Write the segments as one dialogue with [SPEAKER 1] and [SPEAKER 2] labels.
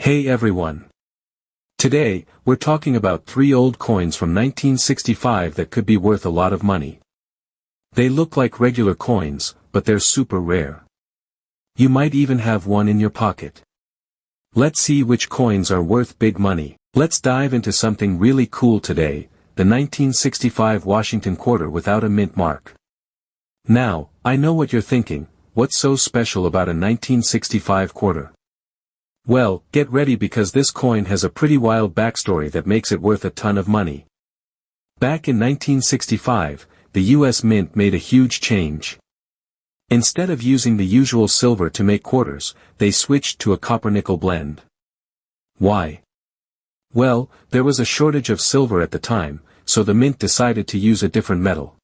[SPEAKER 1] Hey everyone! Today, we're talking about 3 old coins from 1965 that could be worth a lot of money. They look like regular coins, but they're super rare. You might even have one in your pocket. Let's see which coins are worth big money. Let's dive into something really cool today, the 1965 Washington quarter without a mint mark. Now, I know what you're thinking, what's so special about a 1965 quarter? Well, get ready because this coin has a pretty wild backstory that makes it worth a ton of money. Back in 1965, the US Mint made a huge change. Instead of using the usual silver to make quarters, they switched to a copper-nickel blend. Why? Well, there was a shortage of silver at the time, so the Mint decided to use a different metal.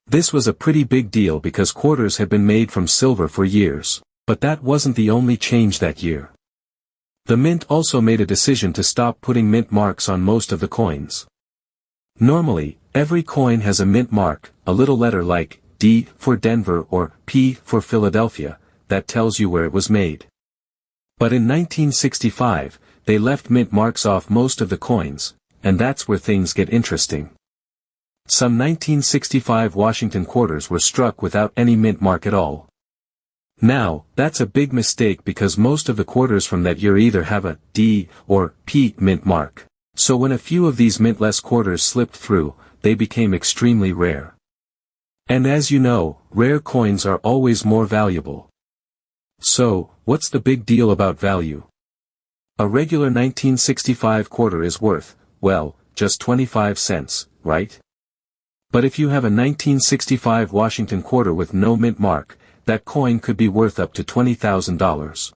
[SPEAKER 1] This was a pretty big deal because quarters had been made from silver for years, but that wasn't the only change that year. The Mint also made a decision to stop putting mint marks on most of the coins. Normally, every coin has a mint mark, a little letter like D for Denver or P for Philadelphia, that tells you where it was made. But in 1965, they left mint marks off most of the coins, and that's where things get interesting. Some 1965 Washington quarters were struck without any mint mark at all. Now, that's a big mistake because most of the quarters from that year either have a D or P mint mark. So when a few of these mintless quarters slipped through, they became extremely rare. And as you know, rare coins are always more valuable. So, what's the big deal about value? A regular 1965 quarter is worth, well, just 25 cents, right? But if you have a 1965 Washington quarter with no mint mark, that coin could be worth up to $20,000.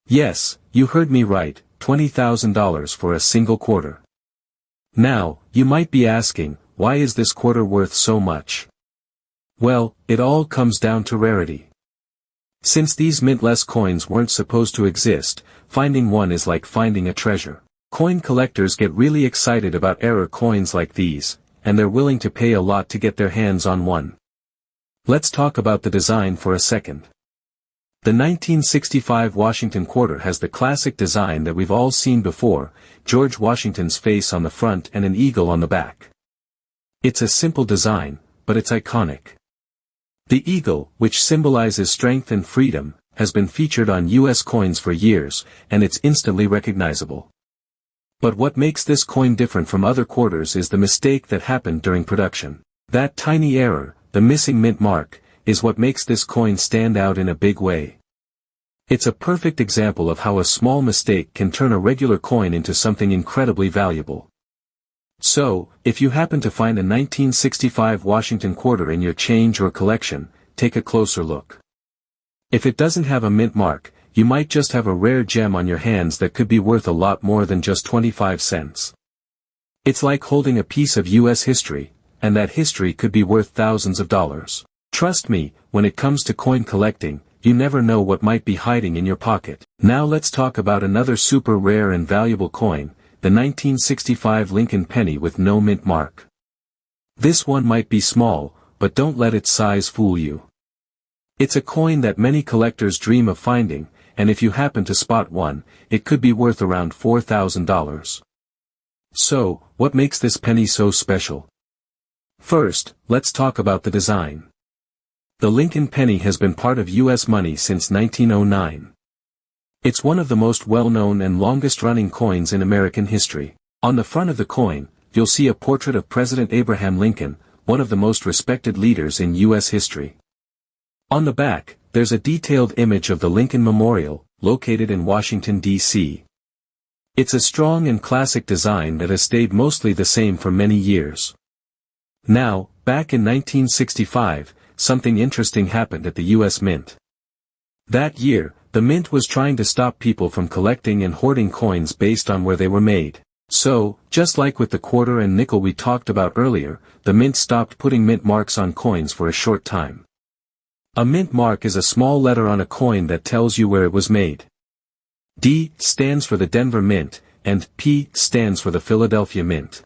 [SPEAKER 1] Yes, you heard me right, $20,000 for a single quarter. Now, you might be asking, why is this quarter worth so much? Well, it all comes down to rarity. Since these mintless coins weren't supposed to exist, finding one is like finding a treasure. Coin collectors get really excited about rare coins like these, and they're willing to pay a lot to get their hands on one. Let's talk about the design for a second. The 1965 Washington quarter has the classic design that we've all seen before, George Washington's face on the front and an eagle on the back. It's a simple design, but it's iconic. The eagle, which symbolizes strength and freedom, has been featured on US coins for years, and it's instantly recognizable. But what makes this coin different from other quarters is the mistake that happened during production. That tiny error, the missing mint mark, is what makes this coin stand out in a big way. It's a perfect example of how a small mistake can turn a regular coin into something incredibly valuable. So, if you happen to find a 1965 Washington quarter in your change or collection, take a closer look. If it doesn't have a mint mark, you might just have a rare gem on your hands that could be worth a lot more than just 25 cents. It's like holding a piece of US history, and that history could be worth thousands of dollars. Trust me, when it comes to coin collecting, you never know what might be hiding in your pocket. Now let's talk about another super rare and valuable coin, the 1965 Lincoln penny with no mint mark. This one might be small, but don't let its size fool you. It's a coin that many collectors dream of finding, and if you happen to spot one, it could be worth around $4,000. So, what makes this penny so special? First, let's talk about the design. The Lincoln penny has been part of US money since 1909. It's one of the most well-known and longest-running coins in American history. On the front of the coin, you'll see a portrait of President Abraham Lincoln, one of the most respected leaders in US history. On the back, there's a detailed image of the Lincoln Memorial, located in Washington, D.C. It's a strong and classic design that has stayed mostly the same for many years. Now, back in 1965, something interesting happened at the US Mint. That year, the Mint was trying to stop people from collecting and hoarding coins based on where they were made. So, just like with the quarter and nickel we talked about earlier, the Mint stopped putting mint marks on coins for a short time. A mint mark is a small letter on a coin that tells you where it was made. D stands for the Denver Mint, and P stands for the Philadelphia Mint.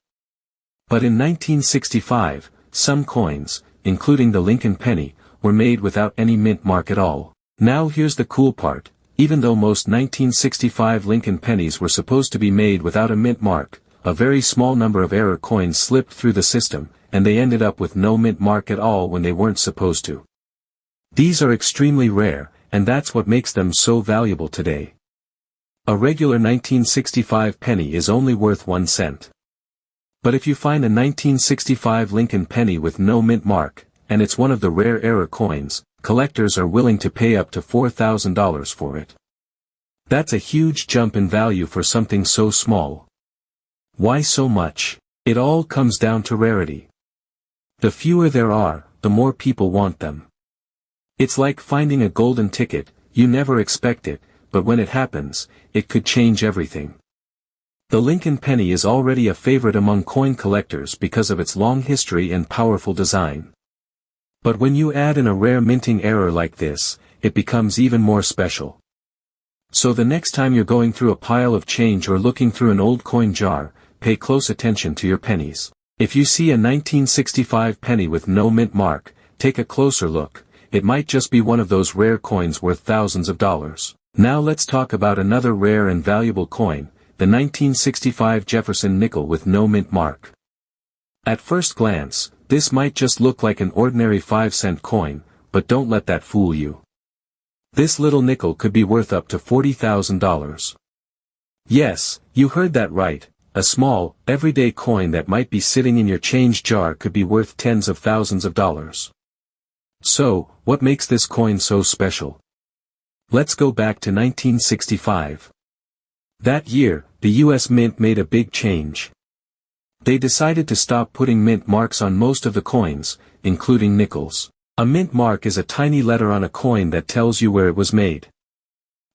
[SPEAKER 1] But in 1965, some coins, including the Lincoln penny, were made without any mint mark at all. Now here's the cool part, Even though most 1965 Lincoln pennies were supposed to be made without a mint mark, a very small number of error coins slipped through the system, and they ended up with no mint mark at all when they weren't supposed to. These are extremely rare, and that's what makes them so valuable today. A regular 1965 penny is only worth 1 cent. But if you find a 1965 Lincoln penny with no mint mark, and it's one of the rare error coins, collectors are willing to pay up to $4,000 for it. That's a huge jump in value for something so small. Why so much? It all comes down to rarity. The fewer there are, the more people want them. It's like finding a golden ticket, you never expect it, but when it happens, it could change everything. The Lincoln penny is already a favorite among coin collectors because of its long history and powerful design. But when you add in a rare minting error like this, it becomes even more special. So the next time you're going through a pile of change or looking through an old coin jar, pay close attention to your pennies. If you see a 1965 penny with no mint mark, take a closer look. It might just be one of those rare coins worth thousands of dollars. Now let's talk about another rare and valuable coin, the 1965 Jefferson nickel with no mint mark. At first glance, this might just look like an ordinary 5-cent coin, but don't let that fool you. This little nickel could be worth up to $40,000. Yes, you heard that right, a small, everyday coin that might be sitting in your change jar could be worth tens of thousands of dollars. So, what makes this coin so special? Let's go back to 1965. That year, the US Mint made a big change. They decided to stop putting mint marks on most of the coins, including nickels. A mint mark is a tiny letter on a coin that tells you where it was made.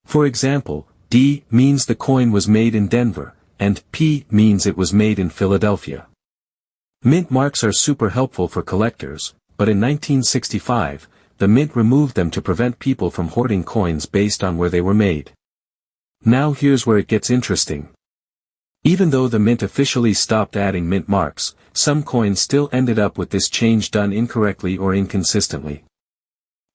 [SPEAKER 1] For example, D means the coin was made in Denver, and P means it was made in Philadelphia. Mint marks are super helpful for collectors, but in 1965, the mint removed them to prevent people from hoarding coins based on where they were made. Now here's where it gets interesting. Even though the mint officially stopped adding mint marks, some coins still ended up with this change done incorrectly or inconsistently.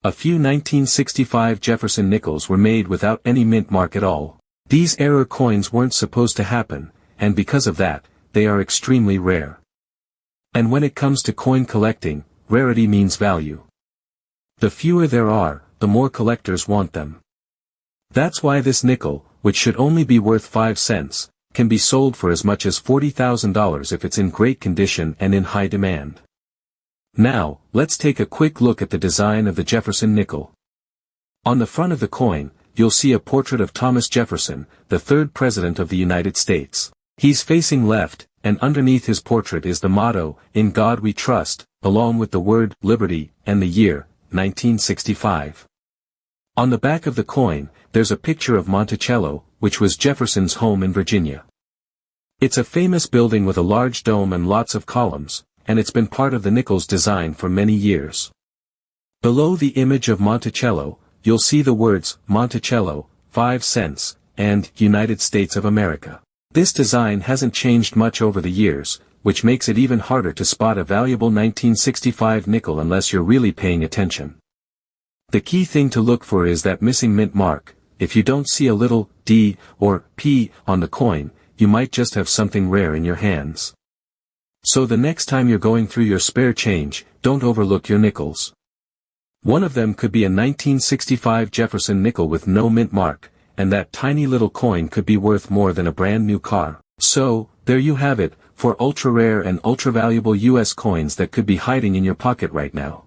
[SPEAKER 1] A few 1965 Jefferson nickels were made without any mint mark at all. These error coins weren't supposed to happen, and because of that, they are extremely rare. And when it comes to coin collecting, rarity means value. The fewer there are, the more collectors want them. That's why this nickel, which should only be worth 5 cents, can be sold for as much as $40,000 if it's in great condition and in high demand. Now, let's take a quick look at the design of the Jefferson nickel. On the front of the coin, you'll see a portrait of Thomas Jefferson, the third President of the United States. He's facing left, and underneath his portrait is the motto, "In God We Trust," along with the word, "Liberty," and the year, 1965. On the back of the coin, there's a picture of Monticello, which was Jefferson's home in Virginia. It's a famous building with a large dome and lots of columns, and it's been part of the nickel's design for many years. Below the image of Monticello, you'll see the words, Monticello, 5 cents, and United States of America. This design hasn't changed much over the years, which makes it even harder to spot a valuable 1965 nickel unless you're really paying attention. The key thing to look for is that missing mint mark. If you don't see a little D or P on the coin, you might just have something rare in your hands. So the next time you're going through your spare change, don't overlook your nickels. One of them could be a 1965 Jefferson nickel with no mint mark, and that tiny little coin could be worth more than a brand new car. So, there you have it, for ultra-rare and ultra-valuable US coins that could be hiding in your pocket right now.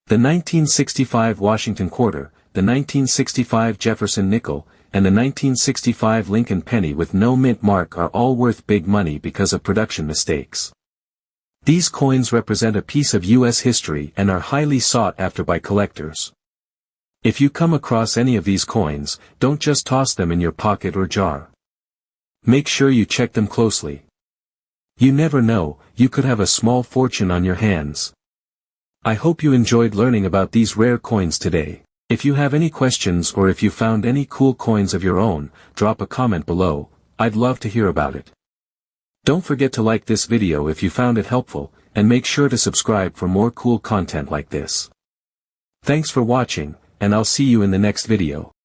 [SPEAKER 1] The 1965 Washington quarter, the 1965 Jefferson nickel, and the 1965 Lincoln penny with no mint mark are all worth big money because of production mistakes. These coins represent a piece of US history and are highly sought after by collectors. If you come across any of these coins, don't just toss them in your pocket or jar. Make sure you check them closely. You never know, you could have a small fortune on your hands. I hope you enjoyed learning about these rare coins today. If you have any questions or if you found any cool coins of your own, drop a comment below, I'd love to hear about it. Don't forget to like this video if you found it helpful, and make sure to subscribe for more cool content like this. Thanks for watching, and I'll see you in the next video.